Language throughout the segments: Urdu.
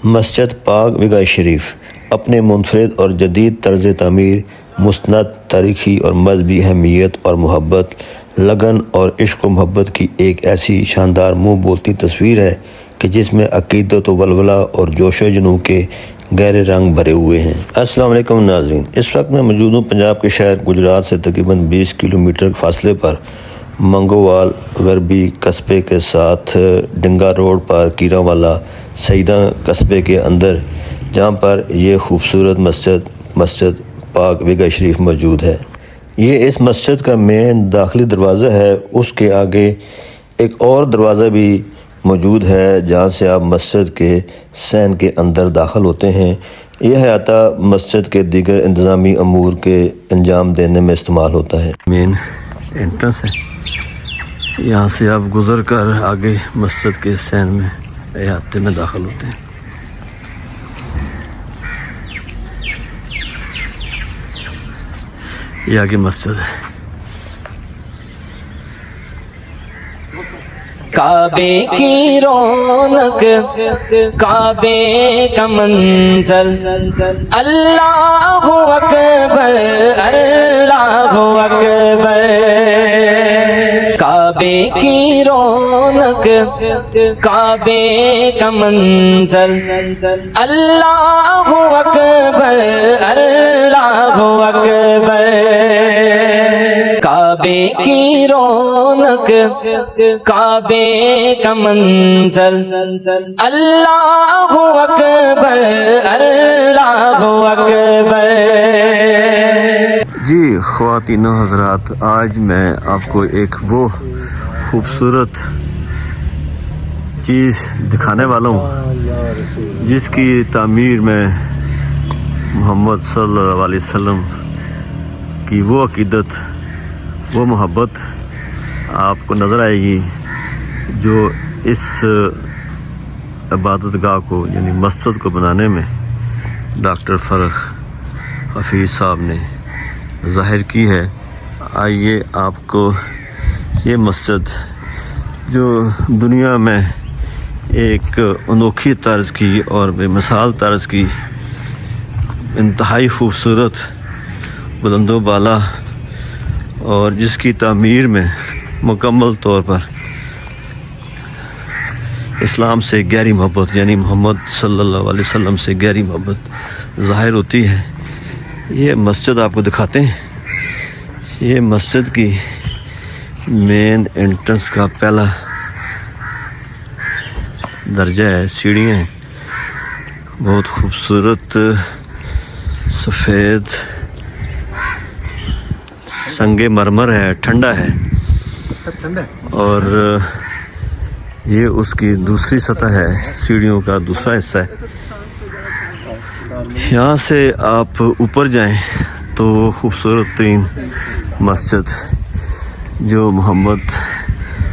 مسجد پاک وگا شریف اپنے منفرد اور جدید طرز تعمیر، مستند تاریخی اور مذہبی اہمیت اور محبت، لگن اور عشق و محبت کی ایک ایسی شاندار منہ بولتی تصویر ہے کہ جس میں عقیدت و ولولہ اور جوش و جنون کے گہرے رنگ بھرے ہوئے ہیں۔ السلام علیکم ناظرین، اس وقت میں موجود ہوں پنجاب کے شہر گجرات سے تقریباً 20 کلومیٹر کے فاصلے پر منگووال غربی قصبے کے ساتھ ڈنگا روڈ پر کیراں سیداں قصبے کے اندر، جہاں پر یہ خوبصورت مسجد پاک وگا شریف موجود ہے۔ یہ اس مسجد کا مین داخلی دروازہ ہے، اس کے آگے ایک اور دروازہ بھی موجود ہے جہاں سے آپ مسجد کے صحن کے اندر داخل ہوتے ہیں۔ یہ احاطہ مسجد کے دیگر انتظامی امور کے انجام دینے میں استعمال ہوتا ہے۔ مین انٹرنس ہے، یہاں سے آپ گزر کر آگے مسجد کے صحن میں احاطے میں داخل ہوتے ہیں۔ یہ آگے مسجد ہے۔ کعبے کی رونق، کعبے کا منظر، اللہ اکبر اللہ اکبر۔ کعبے کی رونق، کعبے کا منظر، اللہ اکبر اللہ اکبر۔ کعبے کی رونق، کعبے کا منظر، اللہ اکبر اللہ اکبر۔ جی خواتین و حضرات، آج میں آپ کو ایک وہ خوبصورت چیز دکھانے والا ہوں جس کی تعمیر میں محمد صلی اللہ علیہ وسلم کی وہ عقیدت، وہ محبت آپ کو نظر آئے گی جو اس عبادت گاہ کو یعنی مسجد کو بنانے میں ڈاکٹر فرخ حفیظ صاحب نے ظاہر کی ہے۔ آئیے آپ کو یہ مسجد جو دنیا میں ایک انوکھی طرز کی اور بے مثال طرز کی انتہائی خوبصورت بلند و بالا اور جس کی تعمیر میں مکمل طور پر اسلام سے گہری محبت یعنی محمد صلی اللہ علیہ وسلم سے گہری محبت ظاہر ہوتی ہے، یہ مسجد آپ کو دکھاتے ہیں۔ یہ مسجد کی مین انٹرنس کا پہلا درجہ ہے، سیڑھیاں ہیں، بہت خوبصورت سفید سنگ مرمر ہے، ٹھنڈا ہے، اور یہ اس کی دوسری سطح ہے، سیڑھیوں کا دوسرا حصہ ہے۔ یہاں سے آپ اوپر جائیں تو خوبصورت ترین مسجد جو محمد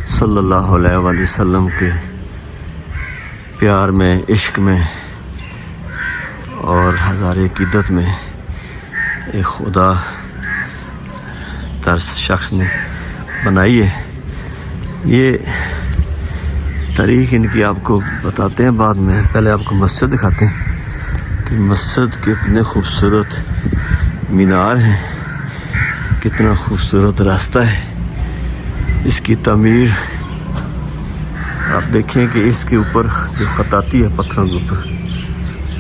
صلی اللہ علیہ وآلہ وسلم کے پیار میں، عشق میں اور ہزار عقیدت میں ایک خدا طرز شخص نے بنائی ہے۔ یہ تاریخ ان کی آپ کو بتاتے ہیں بعد میں، پہلے آپ کو مسجد دکھاتے ہیں کہ مسجد کتنے خوبصورت مینار ہیں، کتنا خوبصورت راستہ ہے۔ اس کی تعمیر آپ دیکھیں کہ اس کے اوپر جو خط آتی ہے پتھروں کے اوپر،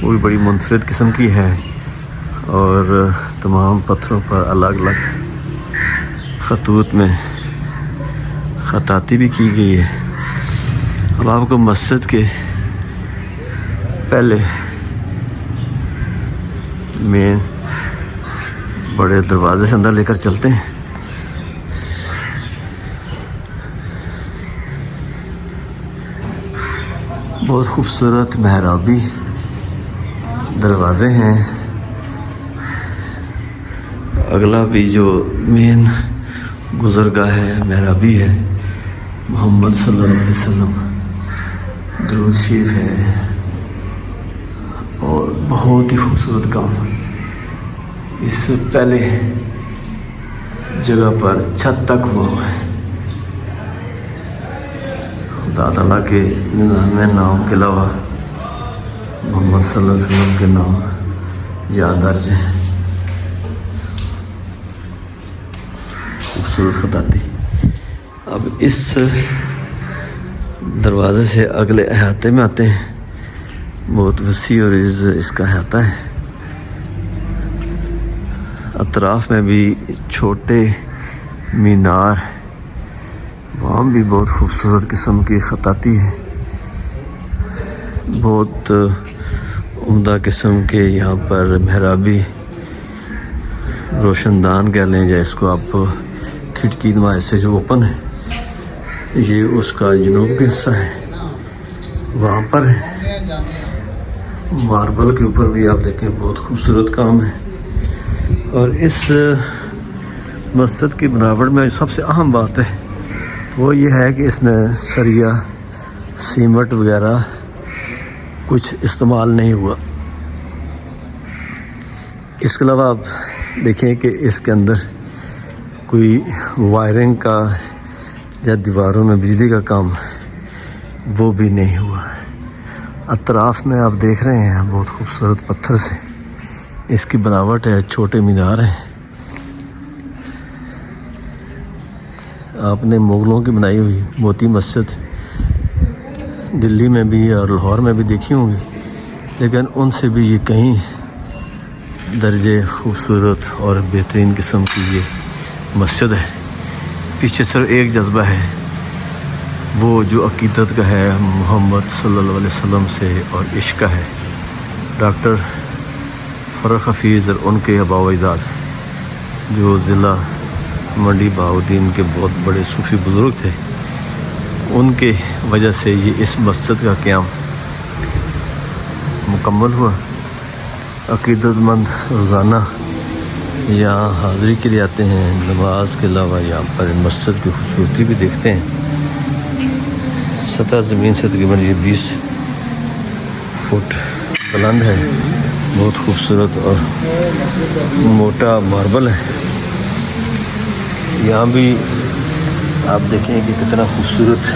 وہ بھی بڑی منفرد قسم کی ہے، اور تمام پتھروں پر الگ الگ خطوط میں خطاطی بھی کی گئی ہے۔ اب آپ کو مسجد کے پہلے مین بڑے دروازے سے اندر لے کر چلتے ہیں۔ بہت خوبصورت محرابی دروازے ہیں۔ اگلا بھی جو مین گزرگاہ ہے، محرابی ہے، محمد صلی اللہ علیہ وسلم درود شریف ہے، اور بہت ہی خوبصورت کام اس سے پہلے جگہ پر چھت تک ہوا ہوا ہے۔ خدا تعالیٰ کے نام کے علاوہ محمد صلی اللہ علیہ وسلم کے نام یہاں درج ہیں. خوبصورت خطاطی. اب اس دروازے سے اگلے احاطے میں آتے ہیں. بہت وسیع اور عرض اس کا احاطہ ہے. اطراف میں بھی چھوٹے مینار، وہاں بھی بہت خوبصورت قسم کی خطاطی ہے. بہت عمدہ قسم کے یہاں پر محرابی روشن دان کہہ لیں، یا اس کو آپ کھڑکی نما سے جو اوپن ہے، یہ اس کا جنوب کا حصہ ہے. وہاں پر ماربل کے اوپر بھی آپ دیکھیں بہت خوبصورت کام ہے. اور اس مسجد کی بناوٹ میں سب سے اہم بات ہے وہ یہ ہے کہ اس میں سریا سیمنٹ وغیرہ کچھ استعمال نہیں ہوا. اس کے علاوہ آپ دیکھیں کہ اس کے اندر کوئی وائرنگ کا یا دیواروں میں بجلی کا کام وہ بھی نہیں ہوا. اطراف میں آپ دیکھ رہے ہیں بہت خوبصورت پتھر سے اس کی بناوٹ ہے. چھوٹے مینار ہیں. آپ نے مغلوں کی بنائی ہوئی موتی مسجد دلی میں بھی اور لاہور میں بھی دیکھی ہوں گی، لیکن ان سے بھی یہ کہیں درجے خوبصورت اور بہترین قسم کی یہ مسجد ہے. پیچھے صرف ایک جذبہ ہے، وہ جو عقیدت کا ہے، محمد صلی اللہ علیہ وسلم سے اور عشق کا ہے. ڈاکٹر فرخ حفیظ اور ان کے آباء و اجداد جو ضلع منڈی بہاؤالدین کے بہت بڑے صوفی بزرگ تھے، ان کے وجہ سے یہ اس مسجد کا قیام مکمل ہوا. عقیدت مند روزانہ یہاں حاضری کے لیے آتے ہیں. نماز کے علاوہ یہاں پر مسجد کی خوبصورتی بھی دیکھتے ہیں. سطح زمین سے تقریباً یہ 20 فٹ بلند ہے. بہت خوبصورت اور موٹا ماربل ہے. یہاں بھی آپ دیکھیں کہ کتنا خوبصورت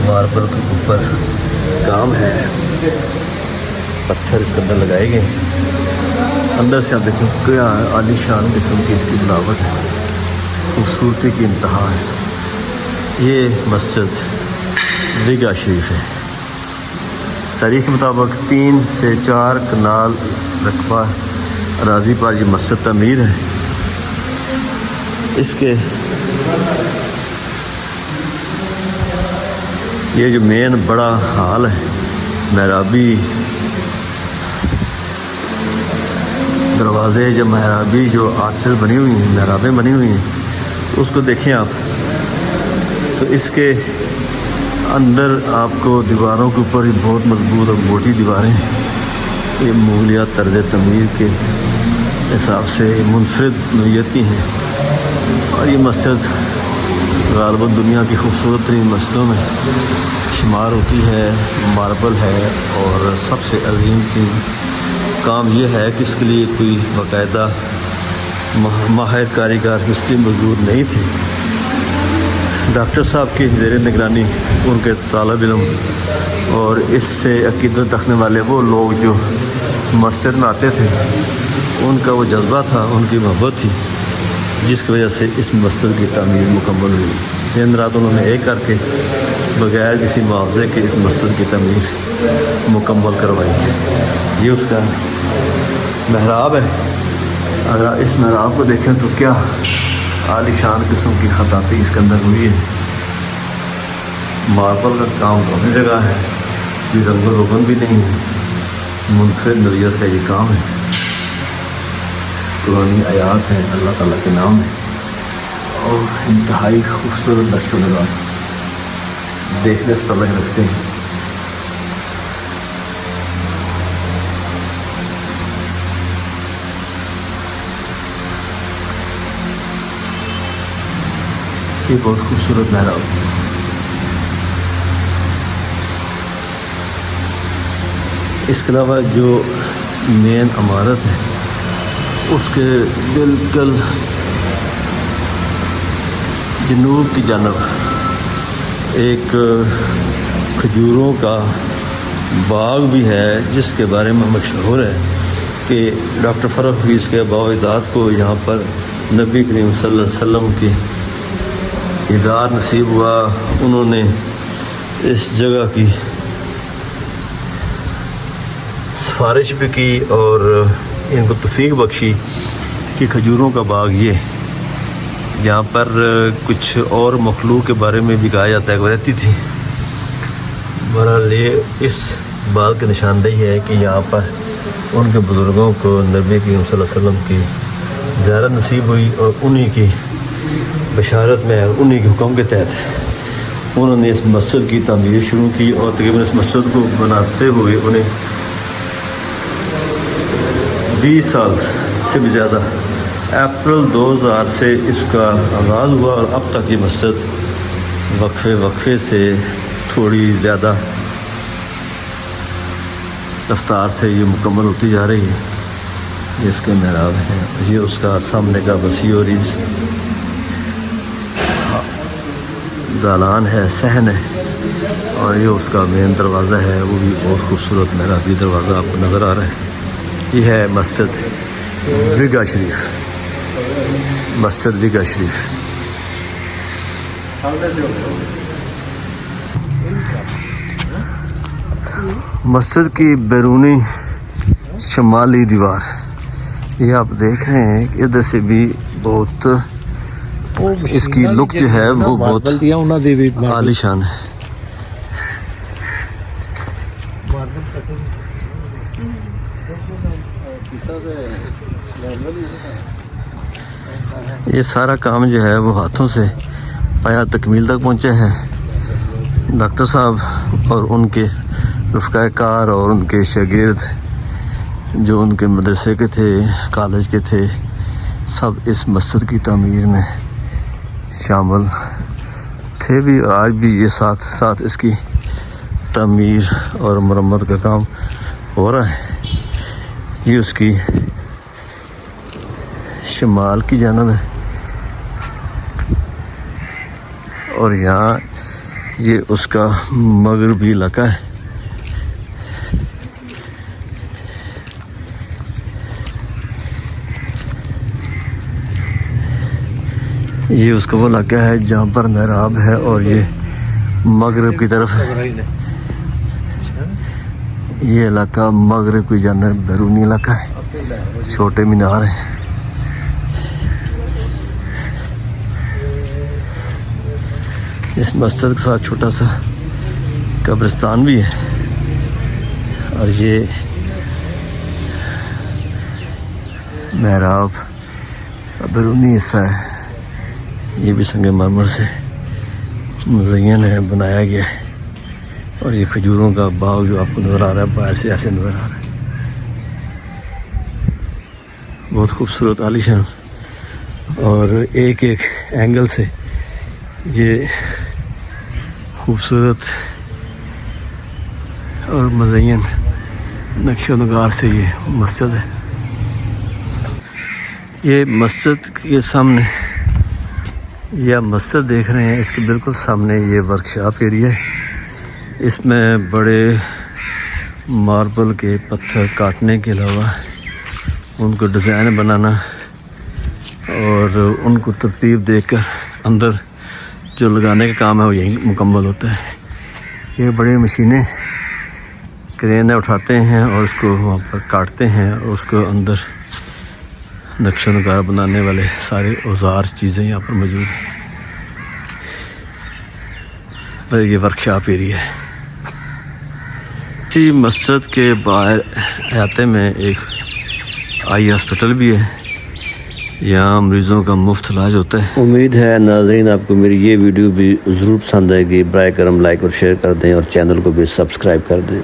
ماربل کے اوپر کام ہے. پتھر اس کے اندر لگائے گئے. اندر سے آپ دیکھیں کیا عالی شان قسم کی اس کی بناوٹ ہے. خوبصورتی کی انتہا ہے. یہ مسجد دیگا شریف ہے. تاریخ کے مطابق 3 سے 4 کنال رقبہ اراضی پر یہ مسجد تعمیر ہے. اس کے یہ جو مین بڑا ہال ہے، محرابی دروازے جو محرابی جو آرچز بنی ہوئی ہیں، محرابیں بنی ہوئی ہیں، اس کو دیکھیں آپ تو اس کے اندر آپ کو دیواروں کے اوپر ہی بہت مضبوط اور موٹی دیواریں ہیں. یہ مغلیہ طرز تعمیر کے حساب سے منفرد نوعیت کی ہیں. اور یہ مسجد غالباً دنیا کی خوبصورت ترین مسجدوں میں شمار ہوتی ہے. ماربل ہے اور سب سے عظیم ترین کام یہ ہے کہ اس کے لیے کوئی باقاعدہ ماہر کاریگر مستری موجود نہیں تھے. ڈاکٹر صاحب کی زیر نگرانی ان کے طالب علم اور اس سے عقیدت رکھنے والے وہ لوگ جو مسجد میں آتے تھے، ان کا وہ جذبہ تھا، ان کی محبت تھی، جس کی وجہ سے اس مسجد کی تعمیر مکمل ہوئی. دن رات انہوں نے ایک کر کے بغیر کسی معاوضے کے اس مسجد کی تعمیر مکمل کروائی ہے. یہ اس کا محراب ہے. اگر اس محراب کو دیکھیں تو کیا عالی شان قسم کی خطاطی اس کے اندر ہوئی ہے. ماربل کا کام اپنی جگہ ہے، یہ رنگ و روغن بھی نہیں ہے. منفرد نوعیت کا یہ کام ہے. قرآنی آیات ہیں، اللہ تعالیٰ کے نام ہیں اور انتہائی خوبصورت نقش و نگار دیکھنے سے تعلق رکھتے ہیں. یہ بہت خوبصورت محراب ہے. اس کے علاوہ جو مین عمارت ہے اس کے بالکل جنوب کی جانب ایک کھجوروں کا باغ بھی ہے جس کے بارے میں مشہور ہے کہ ڈاکٹر فرخ حفیظ کے آباء و اجداد کو یہاں پر نبی کریم صلی اللہ علیہ وسلم کی دیدار نصیب ہوا. انہوں نے اس جگہ کی سفارش بھی کی اور ان کو توفیق بخشی کہ کھجوروں کا باغ یہ جہاں پر کچھ اور مخلوق کے بارے میں بھی کہا جاتا ہے کہ وہ رہتی تھی. بہرحال یہ اس بات کی نشاندہی ہے کہ یہاں پر ان کے بزرگوں کو نبی کریم صلی اللہ علیہ وسلم کی زیارت نصیب ہوئی اور انہی کی بشارت میں اور انہی کے حکم کے تحت انہوں نے اس مسجد کی تعمیر شروع کی اور تقریباً اس مسجد کو بناتے ہوئے انہیں 20 سال سے بھی زیادہ اپریل 2000 سے اس کا آغاز ہوا اور اب تک یہ مسجد وقفے سے تھوڑی زیادہ رفتار سے یہ مکمل ہوتی جا رہی ہے. یہ اس کے محراب ہیں, یہ اس کا سامنے کا وسیع و عریض دالان ہے, صحن ہے, اور یہ اس کا مین دروازہ ہے, وہ بھی بہت خوبصورت محرابی دروازہ آپ کو نظر آ رہا ہے. یہ ہے مسجد ویگا شریف, مسجد ویگا شریف. مسجد کی بیرونی شمالی دیوار یہ آپ دیکھ رہے ہیں کہ ادھر سے بھی بہت اس کی لک جو ہے وہ بہت عالیشان ہے. یہ سارا کام جو ہے وہ ہاتھوں سے پایا تکمیل تک پہنچا ہے. ڈاکٹر صاحب اور ان کے رفقا کار اور ان کے شاگرد جو ان کے مدرسے کے تھے, کالج کے تھے, سب اس مسجد کی تعمیر میں شامل تھے بھی, اور آج بھی یہ ساتھ ساتھ اس کی تعمیر اور مرمت کا کام ہو رہا ہے. یہ اس کی شمال کی جانب ہے اور یہاں یہ اس کا مغربی علاقہ ہے. یہ اس کا وہ علاقہ ہے جہاں پر محراب ہے اور یہ مغرب کی طرف ہے. یہ علاقہ مغرب کی جانب بیرونی علاقہ ہے, چھوٹے مینار ہیں. اس مسجد کے ساتھ چھوٹا سا قبرستان بھی ہے اور یہ محراب بیرونی حصہ ہے. یہ بھی سنگ مرمر سے مزین ہے, بنایا گیا ہے. اور یہ کھجوروں کا باغ جو آپ کو نظر آ رہا ہے باہر سے ایسے نظر آ رہا ہے, بہت خوبصورت عالیشان, اور ایک ایک اینگل سے یہ خوبصورت اور مزین نقش و نگار سے یہ مسجد ہے. یہ مسجد کے سامنے یہ آپ مسجد دیکھ رہے ہیں, اس کے بالکل سامنے یہ ورکشاپ ایریا ہے. اس میں بڑے ماربل کے پتھر کاٹنے کے علاوہ ان کو ڈیزائن بنانا اور ان کو ترتیب دے کر اندر جو لگانے کا کام ہے وہ یہیں مکمل ہوتا ہے. یہ بڑی مشینیں کرین اٹھاتے ہیں اور اس کو وہاں پر کاٹتے ہیں اور اس کو اندر نقش و نگار بنانے والے سارے اوزار چیزیں یہاں پر موجود ہیں. اور یہ ورکشاپ ایریا ہے. اسی مسجد کے باہر احاطے میں ایک آئی ہاسپٹل بھی ہے, یہاں مریضوں کا مفت علاج ہوتا ہے. امید ہے ناظرین آپ کو میری یہ ویڈیو بھی ضرور پسند آئے گی. برائے کرم لائک اور شیئر کر دیں اور چینل کو بھی سبسکرائب کر دیں.